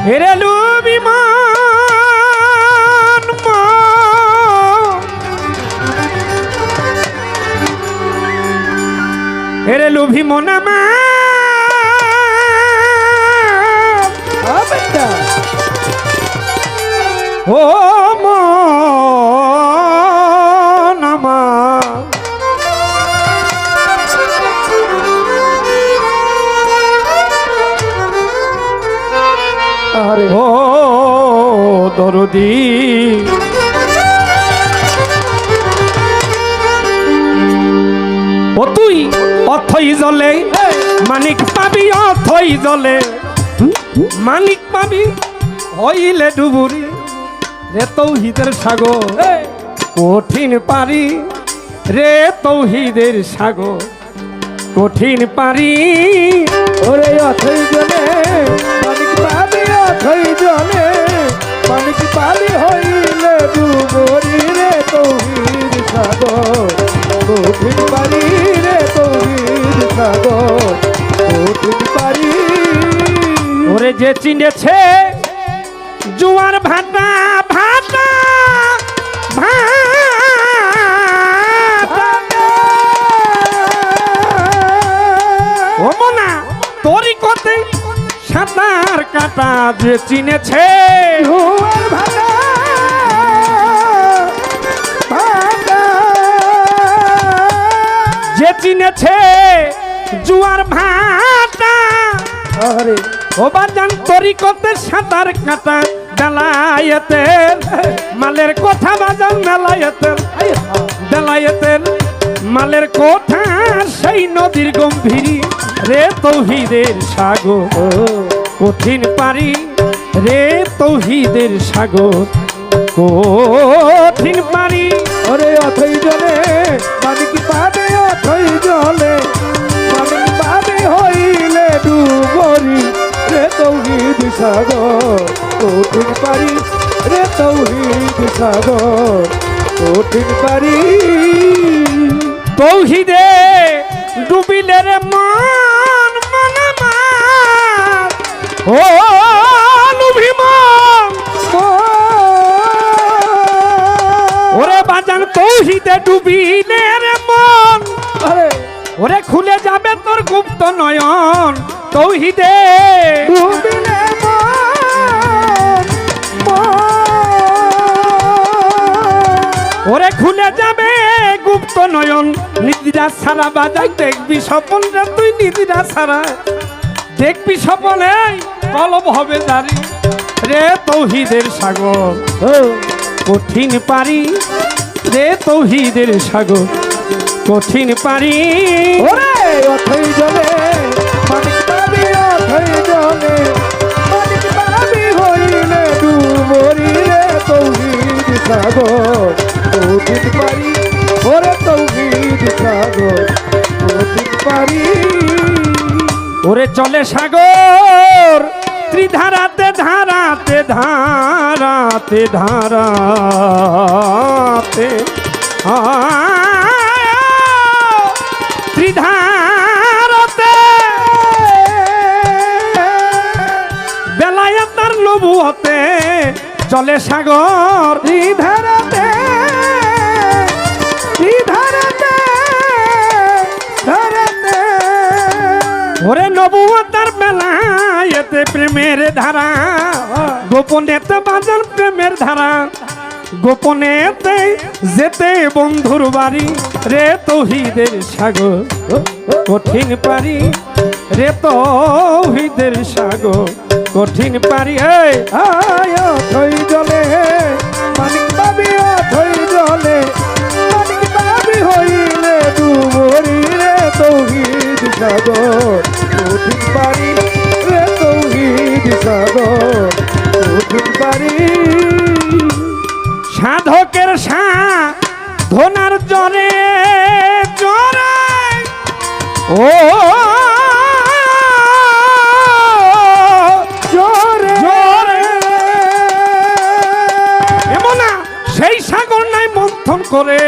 হেরে লুবিমান হেরে লুভি মনামা ও মনামা আরে ও দরদি ও তুই অথই জলে মানিক পাবি অথই জলে মানিক পাবি হইলে ডুবুরি রে তৌহিদের সাগর কঠিন পারি রে তৌহিদের সাগর কঠিন পারি ওরে অথই জলে মানিক পাবি অথই জলে মানিক পাবি হইলে ডুবুরি রে তৌহিদ সাগর কঠিন পারি রে তৌহিদ সাগর কঠিন পারি ওরে যে চিনেছে জুয়ার ভাটা ভাটা ভাটা ও মনা তোরই কতে সাঁতার কাটা যে চিনেছে জুয়ার ভাটা ভাটা যে চিনেছে জুয়ার ভাটা আরে ও বাজান তোরই কতে সাঁতার কাটা বেলায়েতের মালের কথা বাজান বেলায়েতের মালের কথা সেই নদীর গম্ভীরি রে তৌহিদের সাগর কঠিন পারি রে তৌহিদের সাগর কঠিন পারি ওরে অথই জলে মানিক পাবে অথই জলে মানিক পাবে হইলে ডুবরি রে তৌহিদ সাগর কঠিন পারি রে তৌহিদ সাগর কঠিন পারি তৌহিদে ডুবিলে রে মন মনামার ও লুভিমন ওরে বাজান তৌহিদে ডুবিলে রে মন আরে ওরে খুলে যাবে তোর গুপ্ত নয়ন তৌহিদে ডুবিলে ওরে খুলে যাবে গুপ্ত নয়ন নিদিরা সারা বাজাই দেখবি স্বপন রে তুই নিদিরা সারা দেখবি স্বপনে কলব হবে জারি রে তৌহিদের সাগর কঠিন পারি রে তৌহিদের সাগর কঠিন পারি ওরে অথই জলে মানিক পাবি অথই জলে মানিক পাবি হইলে ডুবরি রে তৌহিদ সাগর কঠিন পারি ওরে তৌহিদ সাগর কঠিন পারি ওরে চলে সাগর ত্রিধারাতে ধারাতে ধারাতে ধারাতে ত্রিধারাতে বেলায়েতের নবুয়তে চলে সাগর ত্রিধারাতে ত্রিধারাতে ধারাতে ওরে নবুয়তার বেলায়েতে প্রেমের ধারা গোপনেতে বাজার প্রেমের ধারা গোপনেতে যেতে বন্ধুর বাড়ি রে তৌহিদের সাগর কঠিন পারি রে তৌহিদের সাগর কঠিন পারি আয় অথই জলে মানিক পাবি অথই জলে মানিক পাবি হইলে ডুবরি রে তৌহিদ সাগর কঠিন পারি রে তৌহিদ সাগর কঠিন পারি সাধকের সাধনার জরে জরে ও জোরে জরে এমনা সেই সাগর নাই মন্থন করে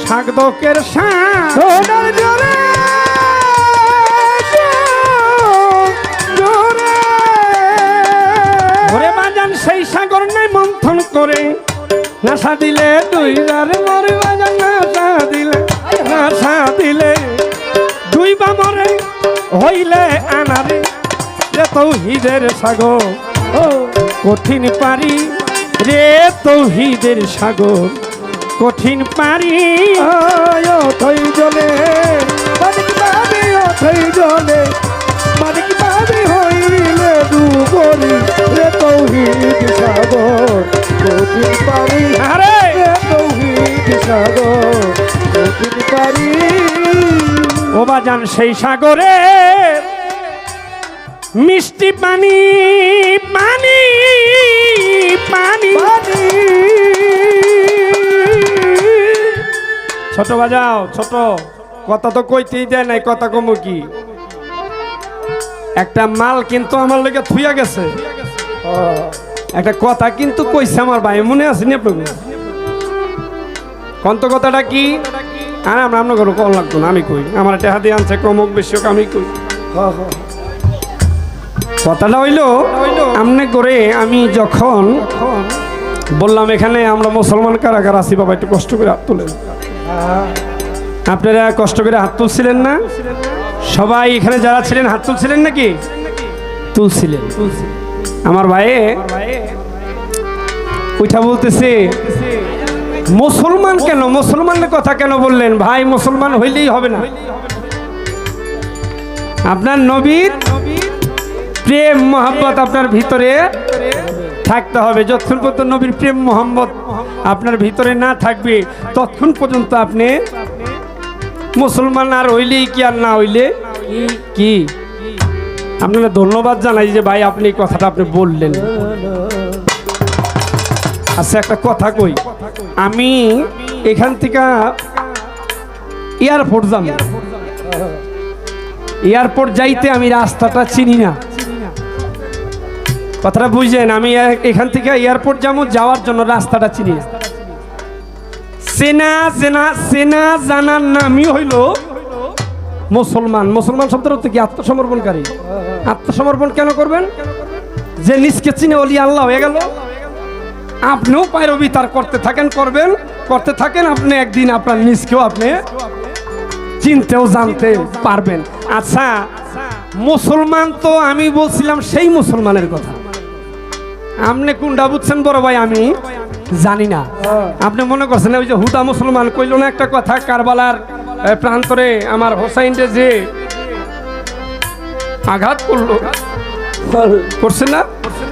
সাধকের সোনার জলে নাশা দিলে দুই রে মরে বাজান নাশা দিলে দুই বা মরে হইলে আনারে রে তৌহিদের সাগর কঠিন পারি রে তৌহিদের সাগর কঠিন পারি অথই জলে মানিক বাবি অথই জলে মানিক বাবি হইলে ডুবরি রে তৌহিদ সাগর কঠিন পারি আরে রে তৌহিদ সাগর কঠিন পারি ও বাজান সেই সাগরে মিষ্টি পানি পানি পানি ছোট বাজাও ছোট কথা তো কইতেই দেয় নাই কথা কমু কি একটা মাল কিন্তু আমার লগে থুইয়া গেছে একটা কথা কিন্তু কইছে আমার ভাই মনে আছে নি আপনার কন্ত কথাটা কি আর আমরা আপনার ঘরে কল লাগতো না আমি কই আমার একটা হাতে আনছে কমক বেশি হোক আমি কই কথাটা হইলো আমনে করে আমি যখন বললাম এখানে আমরা মুসলমান কারাগার আছি বাবা একটু কষ্ট করে হাত তুলেন আপনারা কষ্ট করে হাত তুলছিলেন না সবাই এখানে যারা ছিলেন হাত তুলছিলেন নাকি তুলছিলেন আমার ভাই উঠা বলতেছে মুসলমান কেন মুসলমানের কথা কেন বললেন ভাই মুসলমান হইলেই হবে না আপনার নবীর প্রেম মোহাম্মত আপনার ভিতরে থাকতে হবে যতক্ষণ পর্যন্ত নবীর প্রেম মোহাম্মত আপনার ভিতরে না থাকবে ততক্ষণ পর্যন্ত আপনি মুসলমান আর হইলেই কি আর না হইলে কি আপনারা ধন্যবাদ জানাই যে ভাই আপনি এই কথাটা আপনি বললেন আচ্ছা একটা কথা কই আমি এখান থেকে এয়ারপোর্ট যাব এয়ারপোর্ট যাইতে আমি রাস্তাটা চিনি না কথাটা বুঝলেন আমি এখান থেকে এয়ারপোর্ট যাবো যাওয়ার জন্য রাস্তাটা চিনি না সেনা সেনা সেনা জানার নামই হইল মুসলমান মুসলমান শব্দের অর্থ কি আত্মসমর্পণকারী আত্মসমর্পণ কেন করবেন যে নিজকে চিনে ওলি আল্লাহ হয়ে গেল আপনিও পায়রবি তার করতে থাকেন করবেন করতে থাকেন আপনি একদিন আপনার নিজকেও আপনি চিনতেও জানতে পারবেন আচ্ছা মুসলমান তো আমি বলছিলাম সেই মুসলমানের কথা আপনি কোনটা বুঝছেন বড় ভাই আমি জানি না আপনি মনে করছেন ওই যে হুদা মুসলমান কইল না একটা কথা কারবালার প্রান্তরে আমার হোসাইনরে যে আঘাত করলো করছে না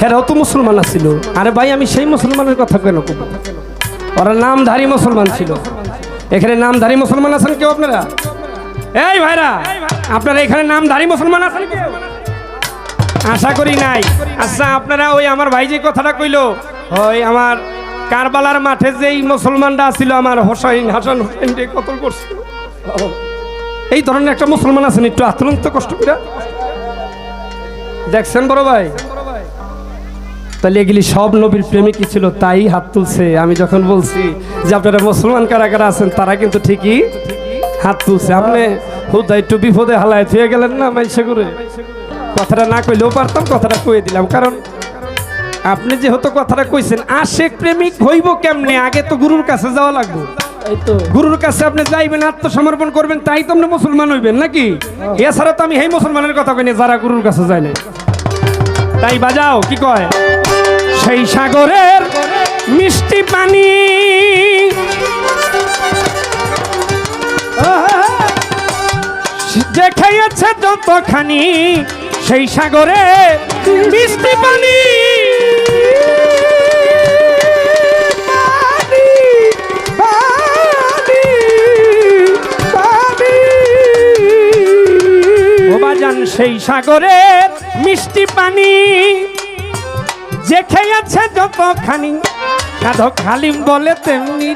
হেরাও তো মুসলমান ছিল আরে ভাই আমি সেই মুসলমানের কথা কেন করবো ওরা নামধারী মুসলমান ছিল এখানে নামধারী মুসলমান আছেন কেউ আপনারা এই ভাইরা আপনারা এখানে নামধারী মুসলমান আছেন কেউ আশা করি নাই আচ্ছা আপনারা ওই আমার ভাই যে কথাটা কইলো ওই আমার কারবালার মাঠে যেই মুসলমানরা ছিল আমার হোসাইন হাসান হোসেনকে কতল করছিল এই ধরনের একটা মুসলমান আছেন একটু আত্মন্ত কষ্ট করে দেখছেন বড় ভাই তাহলে এগুলি সব নবীর প্রেমিকই ছিল তাই হাত তুলছে আমি যখন বলছি যে আপনারা মুসলমান কারা কারা আছেন তারা কিন্তু ঠিকই হাত তুলছে আপনি হুদা একটু বিপদে হালায় থুয়ে গেলেন না মাইসে করে কথাটা না কইলেও পারতাম কথাটা কয়ে দিলাম কারণ আপনি যেহেতু কথাটা কইছেন আশেক প্রেমিক হইব কেমনে আগে তো গুরুর কাছে যাওয়া লাগবে গুরুর কাছে আপনি যাইবেন আত্মসমর্পণ করবেন তাই তো আপনি মুসলমান হইবেন নাকি এছাড়া তো আমি এই মুসলমানের কথা কইনি যারা গুরুর কাছে যায় না তাই বাজাও কি কয় সেই সাগরের মিষ্টি পানি যে খাইয়াছে যতখানি সেই সাগরে মিষ্টি পানি সেই সাগরের মিষ্টি পানি যে খেয়েছে যতখানি সাধক হালিম বলে তেমনি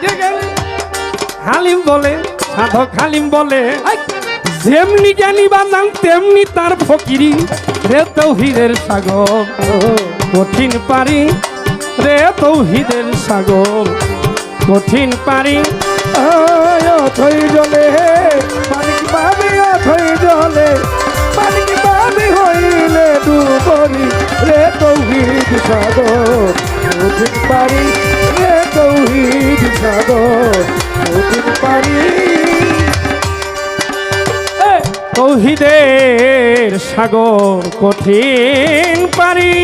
হালিম বলে সাধক হালিম বলে যেমনি জ্ঞানী বাজান তেমনি তার ফকিরি রে তৌহিদের সাগর কঠিন পারি রে তৌহিদের সাগর কঠিন পারি অথই জলে মানিক পাবি অথই জলে মানিক পাবি হইলে ডুবরি রে তৌহিদ সাগর কঠিন পারি রে তৌহিদ কঠিন পারি তৌহিদের সাগর কঠিন পারি